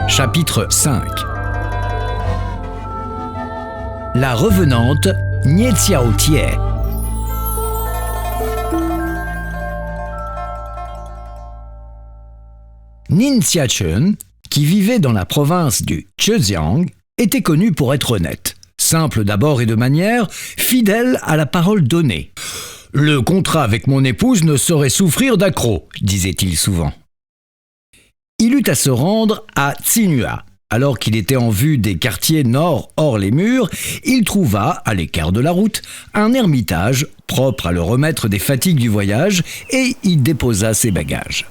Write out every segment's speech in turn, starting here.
Chapitre 5. La revenante Nie Xiao Tie. Nin Xiachen, qui vivait dans la province du Zhejiang, était connu pour être honnête, simple d'abord et de manière, fidèle à la parole donnée. « Le contrat avec mon épouse ne saurait souffrir d'accroc », disait-il souvent. Il eut à se rendre à Tsinghua. Alors qu'il était en vue des quartiers nord hors les murs, il trouva, à l'écart de la route, un ermitage propre à le remettre des fatigues du voyage et y déposa ses bagages.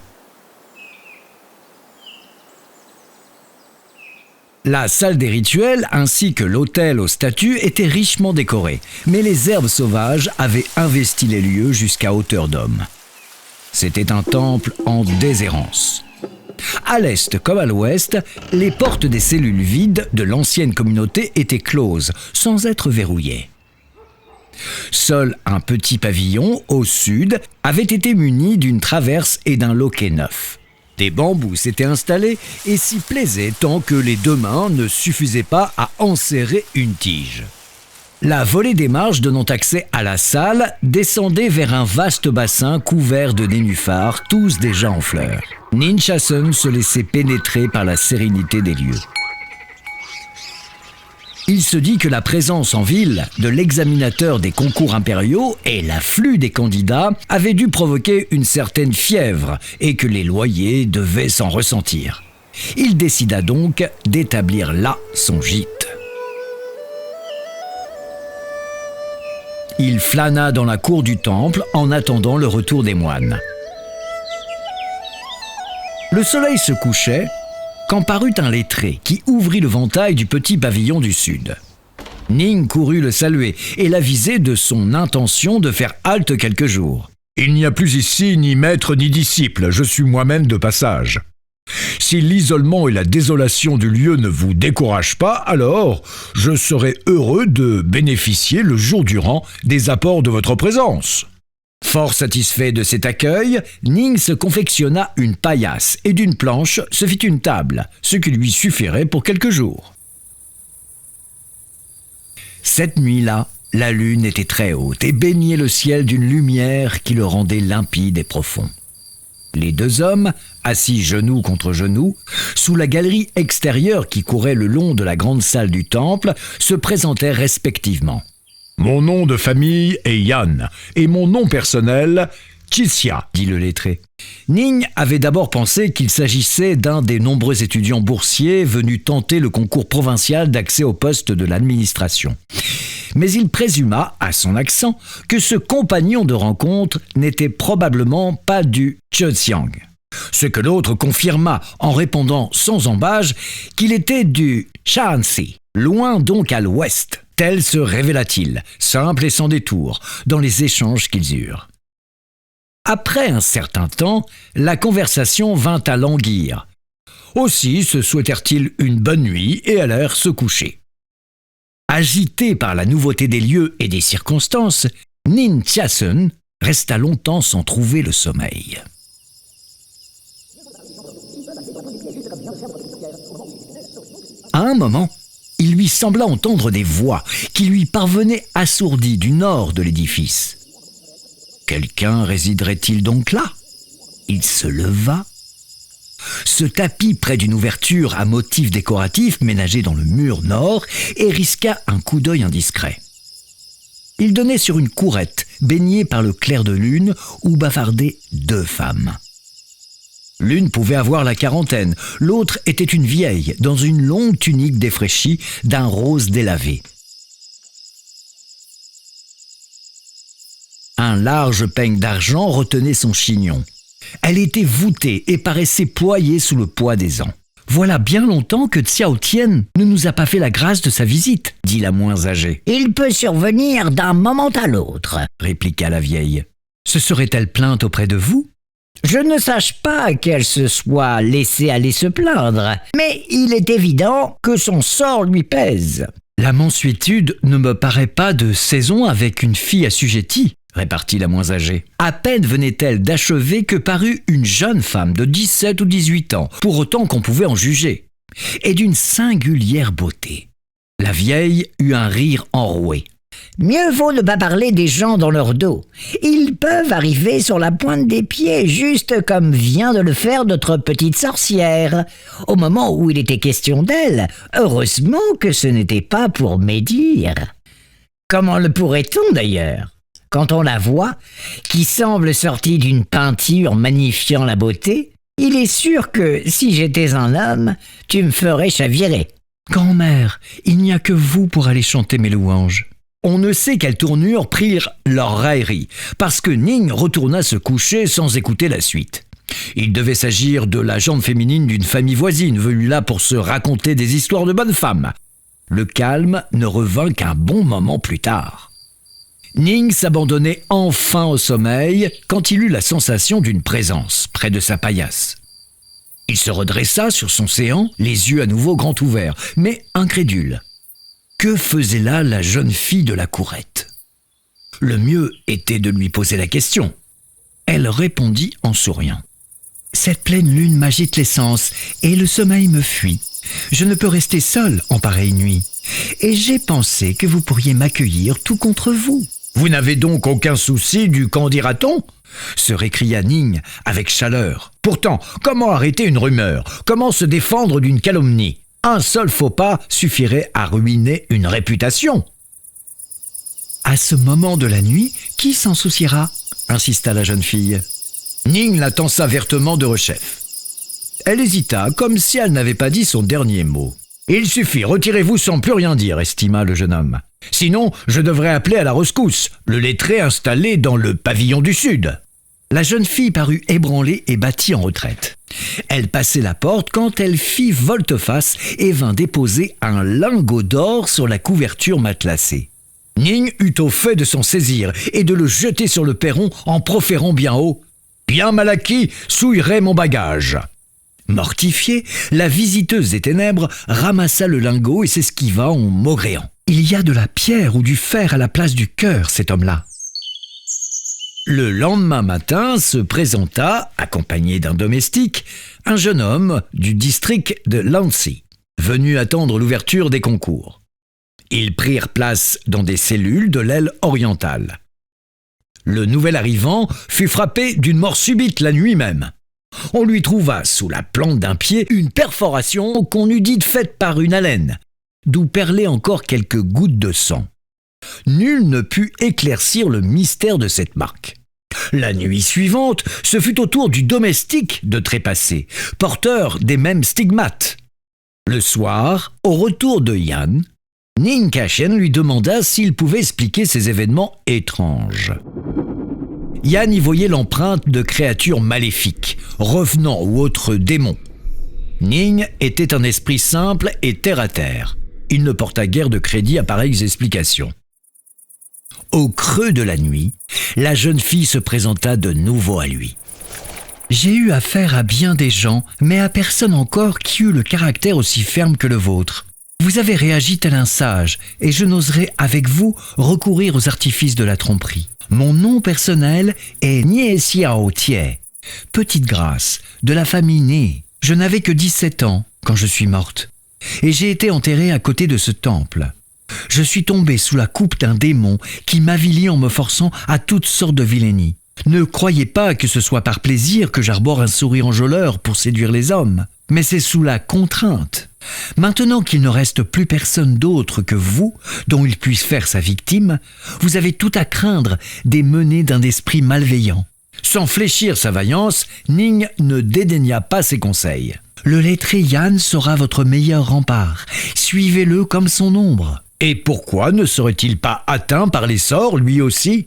La salle des rituels ainsi que l'autel aux statues étaient richement décorés, mais les herbes sauvages avaient investi les lieux jusqu'à hauteur d'homme. C'était un temple en déshérence. À l'est comme à l'ouest, les portes des cellules vides de l'ancienne communauté étaient closes, sans être verrouillées. Seul un petit pavillon, au sud, avait été muni d'une traverse et d'un loquet neuf. Des bambous s'étaient installés et s'y plaisaient tant que les deux mains ne suffisaient pas à enserrer une tige. La volée des marches donnant accès à la salle descendait vers un vaste bassin couvert de nénuphars, tous déjà en fleurs. Nin Xiachen se laissait pénétrer par la sérénité des lieux. Il se dit que la présence en ville de l'examinateur des concours impériaux et l'afflux des candidats avaient dû provoquer une certaine fièvre et que les loyers devaient s'en ressentir. Il décida donc d'établir là son gîte. Il flâna dans la cour du temple en attendant le retour des moines. Le soleil se couchait quand parut un lettré qui ouvrit le ventail du petit pavillon du sud. Ning courut le saluer et l'aviser de son intention de faire halte quelques jours. « Il n'y a plus ici ni maître ni disciple, je suis moi-même de passage. Si l'isolement et la désolation du lieu ne vous découragent pas, alors je serai heureux de bénéficier le jour durant des apports de votre présence. » Fort satisfait de cet accueil, Ning se confectionna une paillasse et d'une planche se fit une table, ce qui lui suffirait pour quelques jours. Cette nuit-là, la lune était très haute et baignait le ciel d'une lumière qui le rendait limpide et profond. Les deux hommes, assis genou contre genou, sous la galerie extérieure qui courait le long de la grande salle du temple, se présentèrent respectivement. « Mon nom de famille est Yan, et mon nom personnel, Qixia, » dit le lettré. Ning avait d'abord pensé qu'il s'agissait d'un des nombreux étudiants boursiers venus tenter le concours provincial d'accès au poste de l'administration. Mais il présuma, à son accent, que ce compagnon de rencontre n'était probablement pas du Zhejiang. Ce que l'autre confirma en répondant sans embâge qu'il était du Shaanxi, loin donc à l'ouest. Tel se révéla-t-il, simple et sans détour, dans les échanges qu'ils eurent. Après un certain temps, la conversation vint à languir. Aussi se souhaitèrent-ils une bonne nuit et allèrent se coucher. Agité par la nouveauté des lieux et des circonstances, Nin Xiachen resta longtemps sans trouver le sommeil. À un moment, il lui sembla entendre des voix qui lui parvenaient assourdies du nord de l'édifice. Quelqu'un résiderait-il donc là ? Il se leva, se tapit près d'une ouverture à motif décoratif ménagée dans le mur nord et risqua un coup d'œil indiscret. Il donnait sur une courette baignée par le clair de lune où bavardaient deux femmes. L'une pouvait avoir la quarantaine, l'autre était une vieille, dans une longue tunique défraîchie d'un rose délavé. Un large peigne d'argent retenait son chignon. Elle était voûtée et paraissait ployée sous le poids des ans. « Voilà bien longtemps que Xiao Tian ne nous a pas fait la grâce de sa visite, » dit la moins âgée. « Il peut survenir d'un moment à l'autre, » répliqua la vieille. « Se serait-elle plainte auprès de vous ?» Je ne sache pas qu'elle se soit laissée aller se plaindre, mais il est évident que son sort lui pèse. La mansuétude ne me paraît pas de saison avec une fille assujettie, répartit la moins âgée. À peine venait-elle d'achever que parut une jeune femme de 17 ou 18 ans, pour autant qu'on pouvait en juger. et d'une singulière beauté. La vieille eut un rire enroué. Mieux vaut ne pas parler des gens dans leur dos. Ils peuvent arriver sur la pointe des pieds, juste comme vient de le faire notre petite sorcière. Au moment où il était question d'elle, heureusement que ce n'était pas pour médire. Comment le pourrait-on d'ailleurs ? Quand on la voit, qui semble sortie d'une peinture magnifiant la beauté, il est sûr que, si j'étais un homme, tu me ferais chavirer. Grand-mère, il n'y a que vous pour aller chanter mes louanges. On ne sait quelle tournure prirent leurs railleries, parce que Ning retourna se coucher sans écouter la suite. Il devait s'agir de la jambe féminine d'une famille voisine, venue là pour se raconter des histoires de bonnes femmes. Le calme ne revint qu'un bon moment plus tard. Ning s'abandonnait enfin au sommeil quand il eut la sensation d'une présence près de sa paillasse. Il se redressa sur son séant, les yeux à nouveau grands ouverts, mais incrédule. Que faisait là la jeune fille de la courette ? Le mieux était de lui poser la question. Elle répondit en souriant. « Cette pleine lune m'agite les sens et le sommeil me fuit. Je ne peux rester seule en pareille nuit. Et j'ai pensé que vous pourriez m'accueillir tout contre vous. » « Vous n'avez donc aucun souci du qu'en dira-t-on » se récria Ning avec chaleur. Pourtant, comment arrêter une rumeur ? Comment se défendre d'une calomnie ? Un seul faux pas suffirait à ruiner une réputation. À ce moment de la nuit, qui s'en souciera ? Insista la jeune fille. Ning la tança vertement de rechef. Elle hésita, comme si elle n'avait pas dit son dernier mot. « Il suffit, retirez-vous sans plus rien dire », estima le jeune homme. « Sinon, je devrais appeler à la rescousse, le lettré installé dans le pavillon du Sud. » La jeune fille parut ébranlée et battit en retraite. Elle passait la porte quand elle fit volte-face et vint déposer un lingot d'or sur la couverture matelassée. Ning eut au fait de s'en saisir et de le jeter sur le perron en proférant bien haut « Bien mal acquis, souillerait mon bagage !» Mortifiée, la visiteuse des ténèbres ramassa le lingot et s'esquiva en maugréant. « Il y a de la pierre ou du fer à la place du cœur, cet homme-là. » Le lendemain matin se présenta, accompagné d'un domestique, un jeune homme du district de Lancy, venu attendre l'ouverture des concours. Ils prirent place dans des cellules de l'aile orientale. Le nouvel arrivant fut frappé d'une mort subite la nuit même. On lui trouva sous la plante d'un pied une perforation qu'on eût dite faite par une haleine, d'où perlaient encore quelques gouttes de sang. Nul ne put éclaircir le mystère de cette marque. La nuit suivante, ce fut au tour du domestique de trépasser, porteur des mêmes stigmates. Le soir, au retour de Yan, Ning Kashen lui demanda s'il pouvait expliquer ces événements étranges. Yan y voyait l'empreinte de créatures maléfiques, revenants ou autres démons. Ning était un esprit simple et terre-à-terre. Il ne porta guère de crédit à pareilles explications. Au creux de la nuit, la jeune fille se présenta de nouveau à lui. « J'ai eu affaire à bien des gens, mais à personne encore qui eut le caractère aussi ferme que le vôtre. Vous avez réagi tel un sage, et je n'oserais avec vous recourir aux artifices de la tromperie. Mon nom personnel est Niesiao Tie, petite grâce, de la famille Né. Je n'avais que 17 ans quand je suis morte, et j'ai été enterrée à côté de ce temple. Je suis tombée sous la coupe d'un démon qui m'avilit en me forçant à toutes sortes de vilainies. Ne croyez pas que ce soit par plaisir que j'arbore un sourire enjôleur pour séduire les hommes, mais c'est sous la contrainte. Maintenant qu'il ne reste plus personne d'autre que vous, dont il puisse faire sa victime, vous avez tout à craindre des menées d'un esprit malveillant. » Sans fléchir sa vaillance, Ning ne dédaigna pas ses conseils. « Le lettré Yan sera votre meilleur rempart. Suivez-le comme son ombre. » Et pourquoi ne serait-il pas atteint par les sorts, lui aussi ?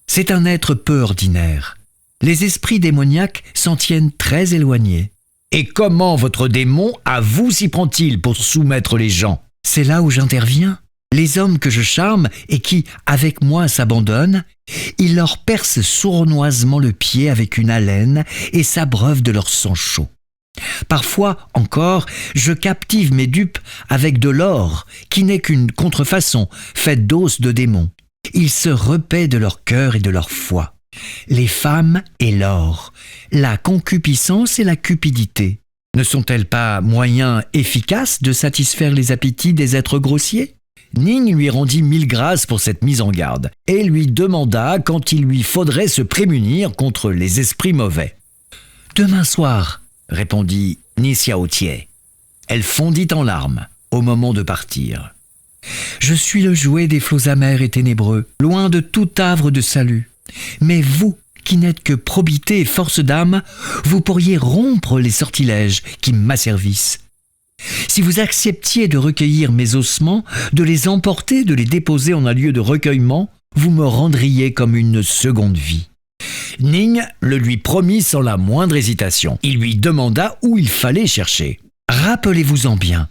C'est un être peu ordinaire. Les esprits démoniaques s'en tiennent très éloignés. Et comment votre démon, à vous, s'y prend-il pour soumettre les gens ? C'est là où j'interviens. Les hommes que je charme et qui, avec moi, s'abandonnent, il leur perce sournoisement le pied avec une haleine et s'abreuve de leur sang chaud. Parfois encore, je captive mes dupes avec de l'or, qui n'est qu'une contrefaçon faite d'os de démons. Ils se repaient de leur cœur et de leur foi. Les femmes et l'or, la concupiscence et la cupidité. Ne sont-elles pas moyens efficaces de satisfaire les appétits des êtres grossiers ? Ning lui rendit 1000 grâces pour cette mise en garde et lui demanda quand il lui faudrait se prémunir contre les esprits mauvais. « Demain soir », répondit Ni Xiaotié. Elle fondit en larmes au moment de partir. « Je suis le jouet des flots amers et ténébreux, loin de tout havre de salut. Mais vous, qui n'êtes que probité et force d'âme, vous pourriez rompre les sortilèges qui m'asservissent. Si vous acceptiez de recueillir mes ossements, de les emporter, de les déposer en un lieu de recueillement, vous me rendriez comme une seconde vie. » Ning le lui promit sans la moindre hésitation. Il lui demanda où il fallait chercher. « Rappelez-vous-en bien,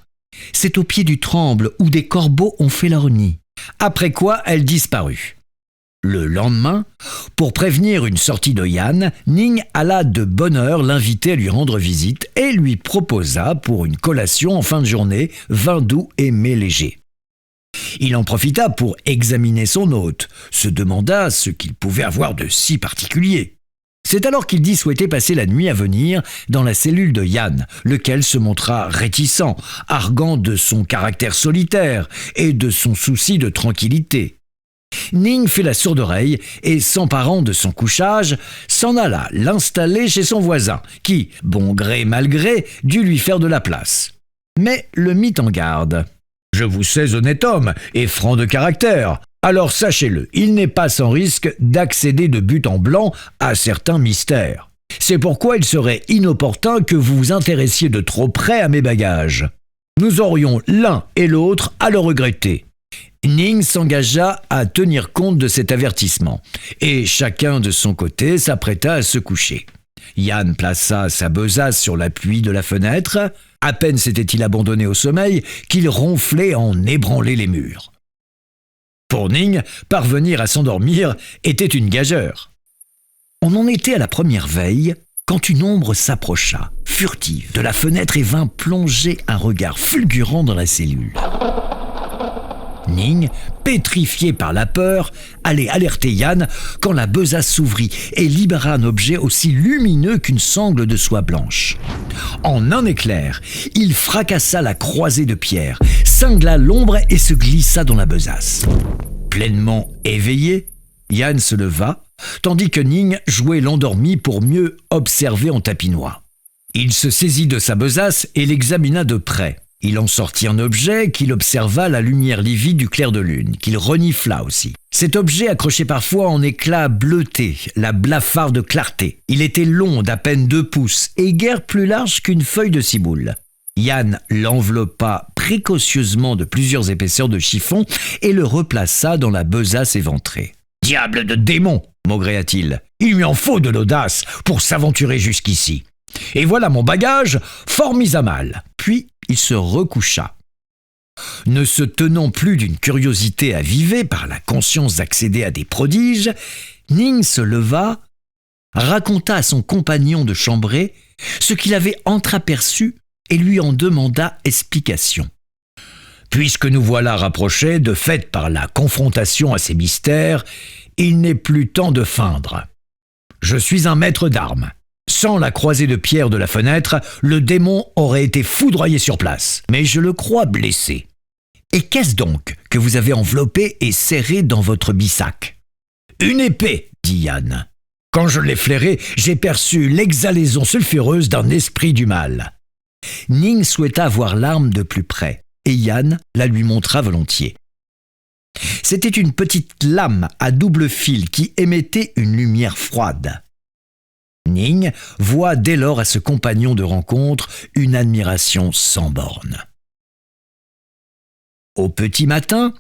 c'est au pied du tremble où des corbeaux ont fait leur nid. » Après quoi, elle disparut. Le lendemain, pour prévenir une sortie de Yan, Ning alla de bonne heure l'inviter à lui rendre visite et lui proposa pour une collation en fin de journée vin doux et mets légers. Il en profita pour examiner son hôte, se demanda ce qu'il pouvait avoir de si particulier. C'est alors qu'il dit souhaiter passer la nuit à venir dans la cellule de Yan, lequel se montra réticent, arguant de son caractère solitaire et de son souci de tranquillité. Ning fit la sourde oreille et, s'emparant de son couchage, s'en alla l'installer chez son voisin, qui, bon gré mal gré, dut lui faire de la place. Mais le mit en garde. « Je vous sais honnête homme et franc de caractère, alors sachez-le, il n'est pas sans risque d'accéder de but en blanc à certains mystères. C'est pourquoi il serait inopportun que vous vous intéressiez de trop près à mes bagages. Nous aurions l'un et l'autre à le regretter. » Ning s'engagea à tenir compte de cet avertissement, et chacun de son côté s'apprêta à se coucher. Yan plaça sa besace sur l'appui de la fenêtre. À peine s'était-il abandonné au sommeil qu'il ronflait en ébranlait les murs. Pour Ning, parvenir à s'endormir était une gageure. On en était à la première veille quand une ombre s'approcha, furtive, de la fenêtre et vint plonger un regard fulgurant dans la cellule. Ning, pétrifié par la peur, allait alerter Yan quand la besace s'ouvrit et libéra un objet aussi lumineux qu'une sangle de soie blanche. En un éclair, il fracassa la croisée de pierre, cingla l'ombre et se glissa dans la besace. Pleinement éveillé, Yan se leva, tandis que Ning jouait l'endormi pour mieux observer en tapinois. Il se saisit de sa besace et l'examina de près. Il en sortit un objet qu'il observa à la lumière livide du clair de lune, qu'il renifla aussi. Cet objet accrochait parfois en éclats bleutés la blafarde clarté. Il était long d'à peine 2 pouces et guère plus large qu'une feuille de ciboule. Yan l'enveloppa précautionneusement de plusieurs épaisseurs de chiffon et le replaça dans la besace éventrée. « Diable de démon !» maugréa-t-il. « Il lui en faut de l'audace pour s'aventurer jusqu'ici. Et voilà mon bagage fort mis à mal. » Puis il se recoucha. Ne se tenant plus d'une curiosité avivée par la conscience d'accéder à des prodiges, Ning se leva, raconta à son compagnon de chambrée ce qu'il avait entreaperçu et lui en demanda explication. « Puisque nous voilà rapprochés, de fait par la confrontation à ces mystères, il n'est plus temps de feindre. Je suis un maître d'armes. Sans la croisée de pierre de la fenêtre, le démon aurait été foudroyé sur place, mais je le crois blessé. Et qu'est-ce donc que vous avez enveloppé et serré dans votre bissac ? »« Une épée, dit Yan. Quand je l'ai flairée, j'ai perçu l'exhalaison sulfureuse d'un esprit du mal. » Ning souhaita voir l'arme de plus près, et Yan la lui montra volontiers. C'était une petite lame à double fil qui émettait une lumière froide. Ning voit dès lors à ce compagnon de rencontre une admiration sans borne. Au petit matin,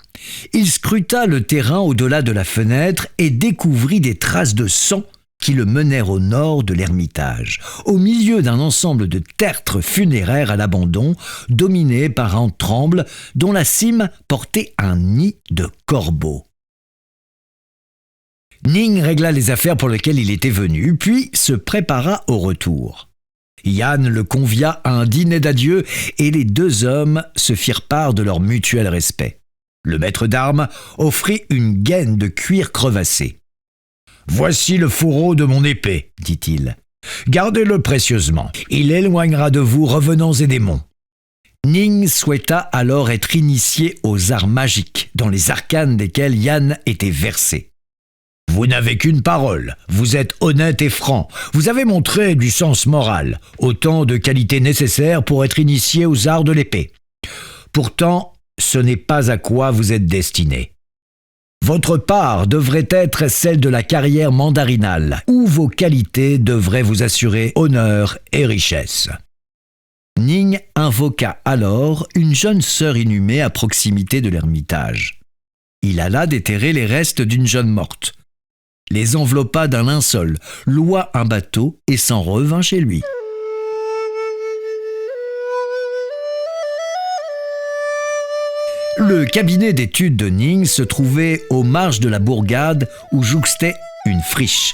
il scruta le terrain au-delà de la fenêtre et découvrit des traces de sang qui le menèrent au nord de l'ermitage, au milieu d'un ensemble de tertres funéraires à l'abandon, dominé par un tremble dont la cime portait un nid de corbeaux. Ning régla les affaires pour lesquelles il était venu, puis se prépara au retour. Yan le convia à un dîner d'adieu et les 2 hommes se firent part de leur mutuel respect. Le maître d'armes offrit une gaine de cuir crevassé. « Voici le fourreau de mon épée, dit-il. Gardez-le précieusement. Il éloignera de vous revenants et démons. » Ning souhaita alors être initié aux arts magiques, dans les arcanes desquels Yan était versé. « Vous n'avez qu'une parole, vous êtes honnête et franc, vous avez montré du sens moral, autant de qualités nécessaires pour être initié aux arts de l'épée. Pourtant, ce n'est pas à quoi vous êtes destiné. Votre part devrait être celle de la carrière mandarinale, où vos qualités devraient vous assurer honneur et richesse. » Ning invoqua alors une jeune sœur inhumée à proximité de l'ermitage. Il alla déterrer les restes d'une jeune morte, les enveloppa d'un linceul, loua un bateau et s'en revint chez lui. Le cabinet d'études de Ning se trouvait aux marges de la bourgade où jouxtait une friche.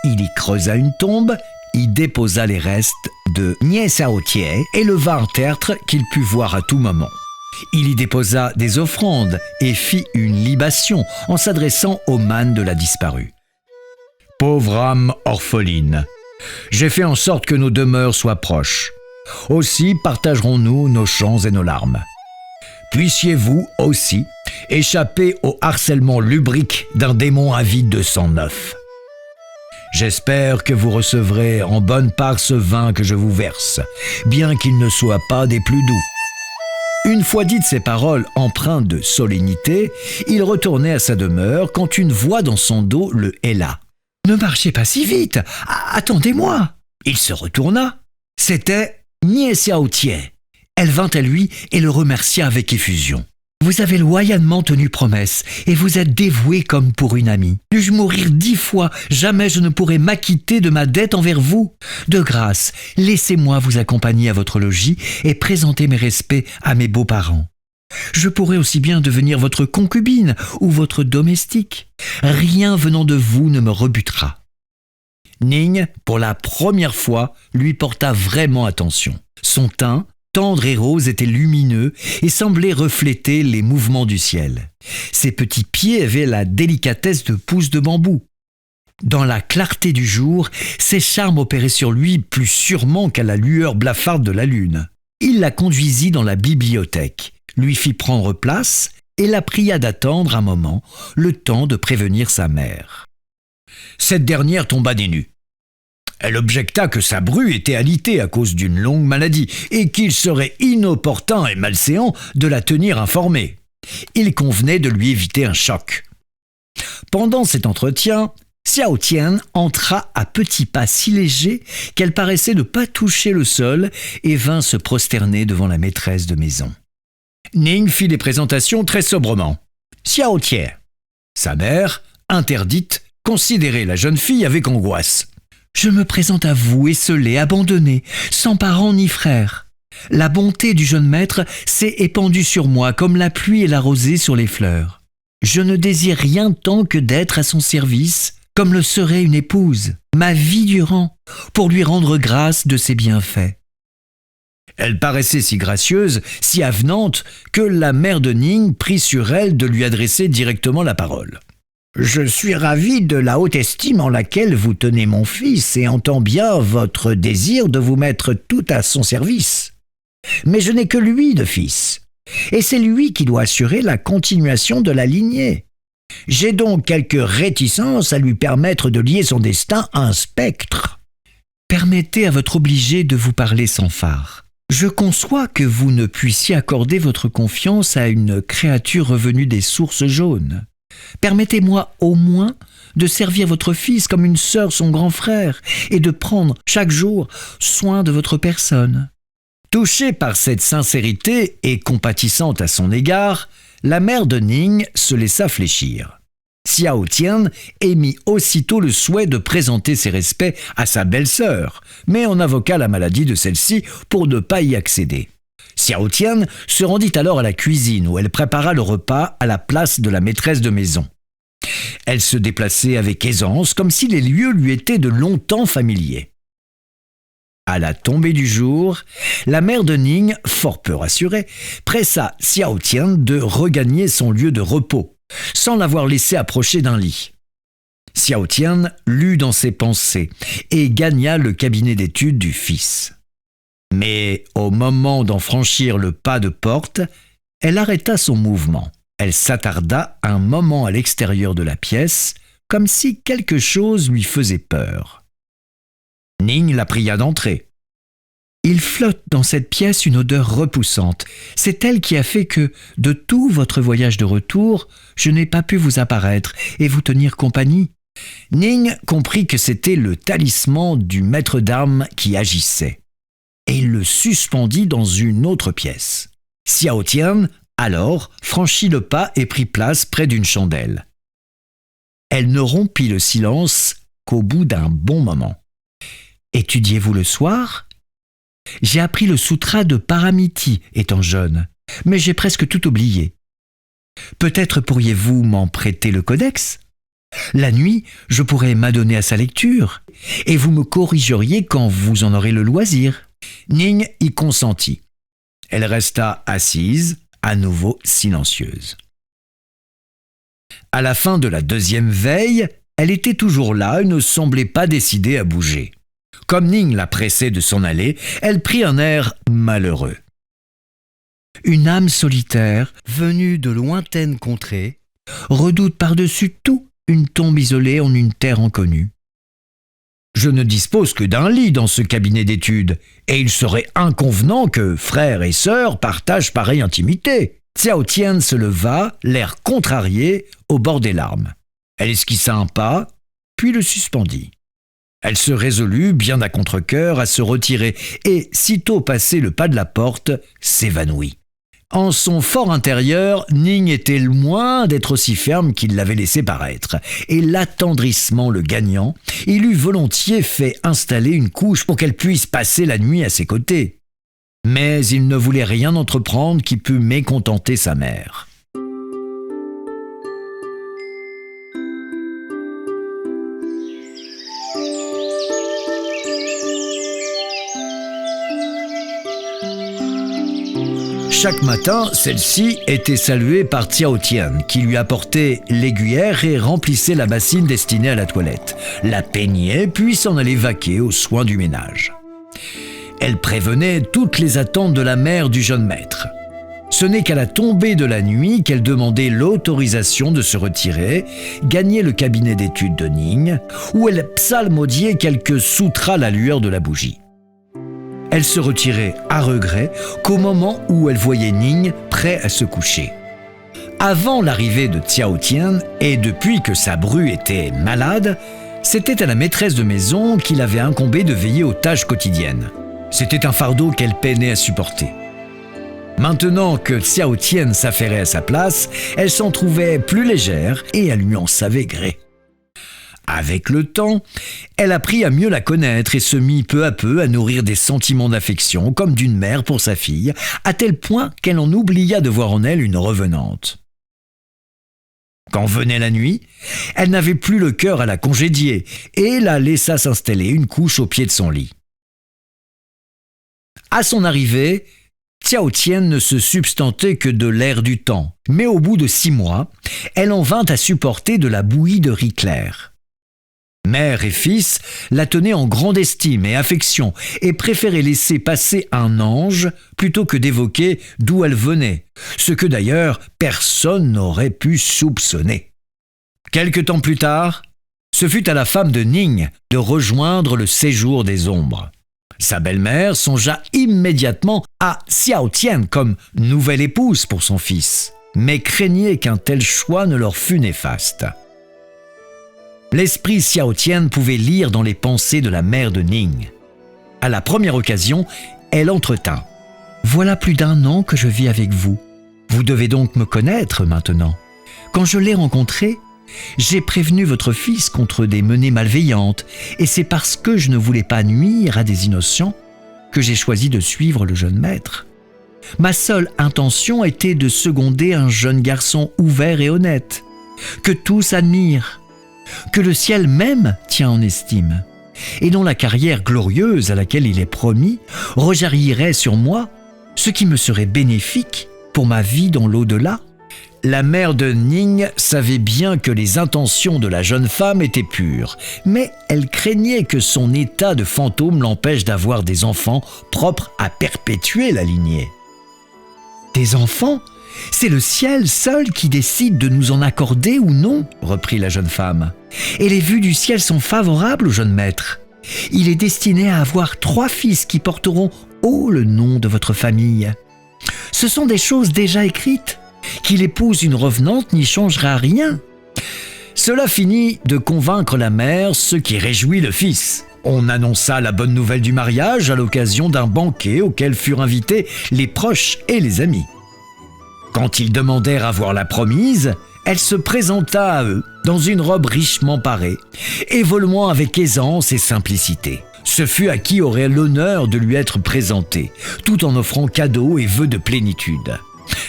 Il y creusa une tombe, y déposa les restes de Nie Xiaotie et leva un tertre qu'il put voir à tout moment. Il y déposa des offrandes et fit une libation en s'adressant au man de la disparue. « Pauvre âme orpheline, j'ai fait en sorte que nos demeures soient proches. Aussi partagerons-nous nos chants et nos larmes. Puissiez-vous aussi échapper au harcèlement lubrique d'un démon avide de sang neuf. J'espère que vous recevrez en bonne part ce vin que je vous verse, bien qu'il ne soit pas des plus doux. » Une fois dites ces paroles empreintes de solennité, il retournait à sa demeure quand une voix dans son dos le héla. « Ne marchez pas si vite, attendez-moi !» Il se retourna. C'était Nie Xiaotie. Elle vint à lui et le remercia avec effusion. « Vous avez loyalement tenu promesse et vous êtes dévoué comme pour une amie. Dû-je mourir 10 fois, jamais je ne pourrai m'acquitter de ma dette envers vous. De grâce, laissez-moi vous accompagner à votre logis et présenter mes respects à mes beaux-parents. Je pourrais aussi bien devenir votre concubine ou votre domestique. Rien venant de vous ne me rebutera. » Ning, pour la première fois, lui porta vraiment attention. Son teint, tendre et rose, était lumineux et semblait refléter les mouvements du ciel. Ses petits pieds avaient la délicatesse de pousses de bambou. Dans la clarté du jour, ses charmes opéraient sur lui plus sûrement qu'à la lueur blafarde de la lune. Il la conduisit dans la bibliothèque, lui fit prendre place et la pria d'attendre un moment, le temps de prévenir sa mère. Cette dernière tomba des nues. Elle objecta que sa bru était alitée à cause d'une longue maladie et qu'il serait inopportun et malséant de la tenir informée. Il convenait de lui éviter un choc. Pendant cet entretien, Xiao Tian entra à petits pas si légers qu'elle paraissait ne pas toucher le sol et vint se prosterner devant la maîtresse de maison. Ning fit les présentations très sobrement. Xiao Tian. Sa mère, interdite, considérait la jeune fille avec angoisse. « Je me présente à vous, esseulée, abandonnée, sans parents ni frères. La bonté du jeune maître s'est épandue sur moi comme la pluie et la rosée sur les fleurs. Je ne désire rien tant que d'être à son service, comme le serait une épouse, ma vie durant, pour lui rendre grâce de ses bienfaits. » Elle paraissait si gracieuse, si avenante, que la mère de Ning prit sur elle de lui adresser directement la parole. « Je suis ravi de la haute estime en laquelle vous tenez mon fils et entends bien votre désir de vous mettre tout à son service. Mais je n'ai que lui de fils, et c'est lui qui doit assurer la continuation de la lignée. J'ai donc quelques réticences à lui permettre de lier son destin à un spectre. » « Permettez à votre obligé de vous parler sans phare. Je conçois que vous ne puissiez accorder votre confiance à une créature revenue des sources jaunes. Permettez-moi au moins de servir votre fils comme une sœur son grand frère et de prendre chaque jour soin de votre personne. » Touchée par cette sincérité et compatissante à son égard, la mère de Ning se laissa fléchir. Xiao Tian émit aussitôt le souhait de présenter ses respects à sa belle-sœur, mais on invoqua la maladie de celle-ci pour ne pas y accéder. Xiao Tian se rendit alors à la cuisine où elle prépara le repas à la place de la maîtresse de maison. Elle se déplaçait avec aisance comme si les lieux lui étaient de longtemps familiers. À la tombée du jour, la mère de Ning, fort peu rassurée, pressa Xiao Tian de regagner son lieu de repos, sans l'avoir laissé approcher d'un lit. Xiao Tian lut dans ses pensées et gagna le cabinet d'études du fils. Mais au moment d'en franchir le pas de porte, elle arrêta son mouvement. Elle s'attarda un moment à l'extérieur de la pièce, comme si quelque chose lui faisait peur. Ning la pria d'entrer. « Il flotte dans cette pièce une odeur repoussante. C'est elle qui a fait que, de tout votre voyage de retour, je n'ai pas pu vous apparaître et vous tenir compagnie. » Ning comprit que c'était le talisman du maître d'armes qui agissait, et il le suspendit dans une autre pièce. Xiao Tian, alors, franchit le pas et prit place près d'une chandelle. Elle ne rompit le silence qu'au bout d'un bon moment. « Étudiez-vous le soir ? J'ai appris le sutra de Paramiti étant jeune, mais j'ai presque tout oublié. Peut-être pourriez-vous m'en prêter le codex ? La nuit, je pourrais m'adonner à sa lecture, et vous me corrigeriez quand vous en aurez le loisir. » Ning y consentit. Elle resta assise, à nouveau silencieuse. À la fin de la deuxième veille, elle était toujours là et ne semblait pas décidée à bouger. Comme Ning la pressait de s'en aller, elle prit un air malheureux. « Une âme solitaire, venue de lointaines contrées, redoute par-dessus tout une tombe isolée en une terre inconnue. Je ne dispose que d'un lit dans ce cabinet d'études, et il serait inconvenant que frères et sœurs partagent pareille intimité. » Xiao Tian se leva, l'air contrarié, au bord des larmes. Elle esquissa un pas, puis le suspendit. Elle se résolut, bien à contre-cœur, à se retirer, et, sitôt passé le pas de la porte, s'évanouit. En son fort intérieur, Ning était loin d'être aussi ferme qu'il l'avait laissé paraître, et l'attendrissement le gagnant, il eût volontiers fait installer une couche pour qu'elle puisse passer la nuit à ses côtés. Mais il ne voulait rien entreprendre qui pût mécontenter sa mère. Chaque matin, celle-ci était saluée par Xiao Tian, qui lui apportait l'aiguillère et remplissait la bassine destinée à la toilette, la peignait puis s'en allait vaquer aux soins du ménage. Elle prévenait toutes les attentes de la mère du jeune maître. Ce n'est qu'à la tombée de la nuit qu'elle demandait l'autorisation de se retirer, gagner le cabinet d'études de Ning, où elle psalmodiait quelques sutras à la lueur de la bougie. Elle se retirait à regret qu'au moment où elle voyait Ning prêt à se coucher. Avant l'arrivée de Xiao Tian, et depuis que sa bru était malade, c'était à la maîtresse de maison qu'il avait incombé de veiller aux tâches quotidiennes. C'était un fardeau qu'elle peinait à supporter. Maintenant que Xiao Tian s'affairait à sa place, elle s'en trouvait plus légère et elle lui en savait gré. Avec le temps, elle apprit à mieux la connaître et se mit peu à peu à nourrir des sentiments d'affection comme d'une mère pour sa fille, à tel point qu'elle en oublia de voir en elle une revenante. Quand venait la nuit, elle n'avait plus le cœur à la congédier et la laissa s'installer une couche au pied de son lit. À son arrivée, Xiao Tian ne se substantait que de l'air du temps, mais au bout de 6 mois, elle en vint à supporter de la bouillie de riz clair. Mère et fils la tenaient en grande estime et affection et préféraient laisser passer un ange plutôt que d'évoquer d'où elle venait, ce que d'ailleurs personne n'aurait pu soupçonner. Quelque temps plus tard, ce fut à la femme de Ning de rejoindre le séjour des ombres. Sa belle-mère songea immédiatement à Xiao Tian comme nouvelle épouse pour son fils, mais craignait qu'un tel choix ne leur fût néfaste. L'esprit Xiao Tian pouvait lire dans les pensées de la mère de Ning. À la première occasion, elle entretint. « Voilà plus d'1 an que je vis avec vous. Vous devez donc me connaître maintenant. Quand je l'ai rencontré, j'ai prévenu votre fils contre des menées malveillantes, et c'est parce que je ne voulais pas nuire à des innocents que j'ai choisi de suivre le jeune maître. Ma seule intention était de seconder un jeune garçon ouvert et honnête, que tous admirent, que le ciel même tient en estime, et dont la carrière glorieuse à laquelle il est promis rejaillirait sur moi, ce qui me serait bénéfique pour ma vie dans l'au-delà. » La mère de Ning savait bien que les intentions de la jeune femme étaient pures, mais elle craignait que son état de fantôme l'empêche d'avoir des enfants propres à perpétuer la lignée. « Des enfants ? C'est le ciel seul qui décide de nous en accorder ou non, reprit la jeune femme. Et les vues du ciel sont favorables au jeune maître. Il est destiné à avoir 3 fils qui porteront haut le nom de votre famille. Ce sont des choses déjà écrites. Qu'il épouse une revenante n'y changera rien. » Cela finit de convaincre la mère, ce qui réjouit le fils. On annonça la bonne nouvelle du mariage à l'occasion d'un banquet auquel furent invités les proches et les amis. Quand ils demandèrent à voir la promise, elle se présenta à eux dans une robe richement parée, évoluant avec aisance et simplicité. Ce fut à qui aurait l'honneur de lui être présenté, tout en offrant cadeaux et vœux de plénitude.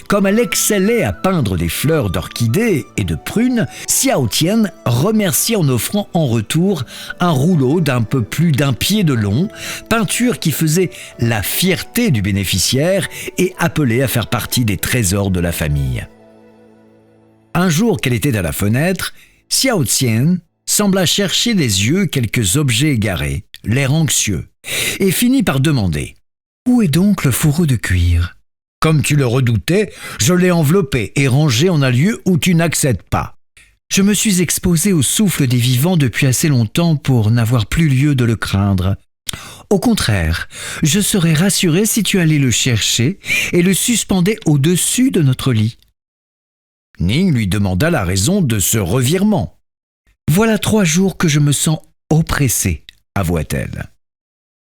Comme elle excellait à peindre des fleurs d'orchidées et de prunes, Xiao Tian remerciait en offrant en retour un rouleau d'un peu plus d'1 pied de long, peinture qui faisait la fierté du bénéficiaire et appelait à faire partie des trésors de la famille. Un jour qu'elle était à la fenêtre, Xiao Tian sembla chercher des yeux quelques objets égarés, l'air anxieux, et finit par demander « Où est donc le fourreau de cuir ?» « Comme tu le redoutais, je l'ai enveloppé et rangé en un lieu où tu n'accèdes pas. Je me suis exposé au souffle des vivants depuis assez longtemps pour n'avoir plus lieu de le craindre. Au contraire, je serais rassuré si tu allais le chercher et le suspendais au-dessus de notre lit. » Ning lui demanda la raison de ce revirement. « Voilà 3 jours que je me sens oppressée, avoua-t-elle.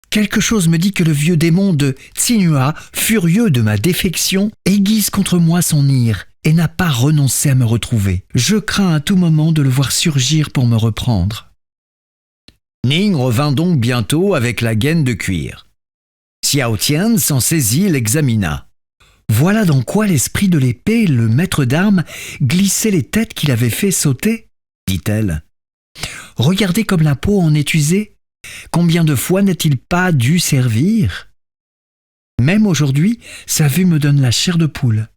Quelque chose me dit que le vieux démon de Tsinua, furieux de ma défection, aiguise contre moi son ire et n'a pas renoncé à me retrouver. Je crains à tout moment de le voir surgir pour me reprendre. » Ning revint donc bientôt avec la gaine de cuir. Xiao Tian s'en saisit et l'examina. Voilà dans quoi l'esprit de l'épée, le maître d'armes, glissait les têtes qu'il avait fait sauter, dit-elle. Regardez comme la peau en est usée. Combien de fois n'a-t-il pas dû servir ? Même aujourd'hui, sa vue me donne la chair de poule.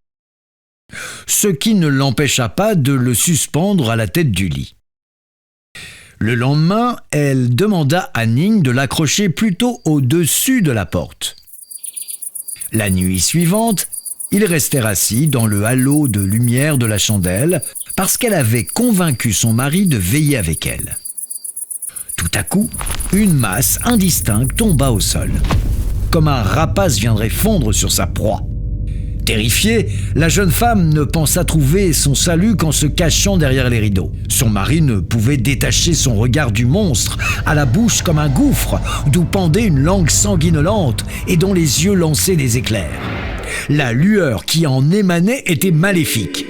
Ce qui ne l'empêcha pas de le suspendre à la tête du lit. Le lendemain, elle demanda à Ning de l'accrocher plutôt au-dessus de la porte. La nuit suivante, ils restèrent assis dans le halo de lumière de la chandelle parce qu'elle avait convaincu son mari de veiller avec elle. Tout à coup, une masse indistincte tomba au sol, comme un rapace viendrait fondre sur sa proie. Terrifiée, la jeune femme ne pensa trouver son salut qu'en se cachant derrière les rideaux. Son mari ne pouvait détacher son regard du monstre, à la bouche comme un gouffre, d'où pendait une langue sanguinolente et dont les yeux lançaient des éclairs. La lueur qui en émanait était maléfique.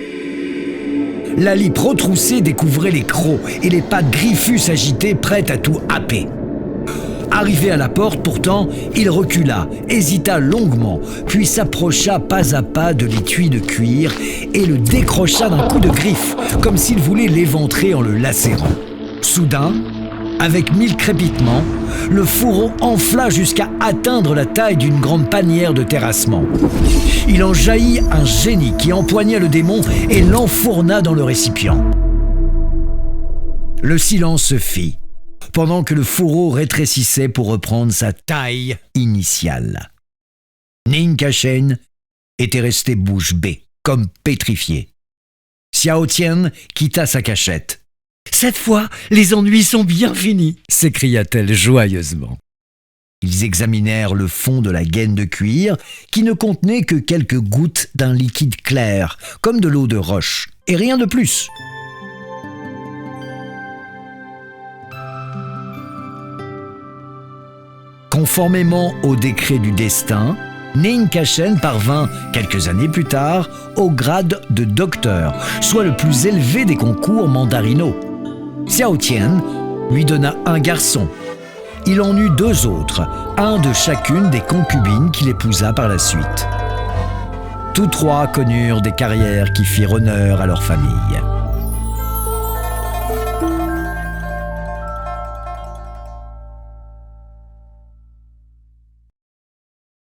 La lippe retroussée découvrait les crocs et les pattes griffues s'agitaient, prêtes à tout happer. Arrivé à la porte, pourtant, il recula, hésita longuement, puis s'approcha pas à pas de l'étui de cuir et le décrocha d'un coup de griffe, comme s'il voulait l'éventrer en le lacérant. Soudain, avec 1000 crépitements, le fourreau enfla jusqu'à atteindre la taille d'une grande panière de terrassement. Il en jaillit un génie qui empoigna le démon et l'enfourna dans le récipient. Le silence se fit, pendant que le fourreau rétrécissait pour reprendre sa taille initiale. Ning Ka-shen était resté bouche bée, comme pétrifié. Xiao Tian quitta sa cachette. « Cette fois, les ennuis sont bien finis !» s'écria-t-elle joyeusement. Ils examinèrent le fond de la gaine de cuir, qui ne contenait que quelques gouttes d'un liquide clair, comme de l'eau de roche, et rien de plus. Conformément au décret du destin, Ning Ka-shen parvint, quelques années plus tard, au grade de docteur, soit le plus élevé des concours mandarinaux. Xiao Tian lui donna un garçon. Il en eut 2 autres, un de chacune des concubines qu'il épousa par la suite. Tous 3 connurent des carrières qui firent honneur à leur famille.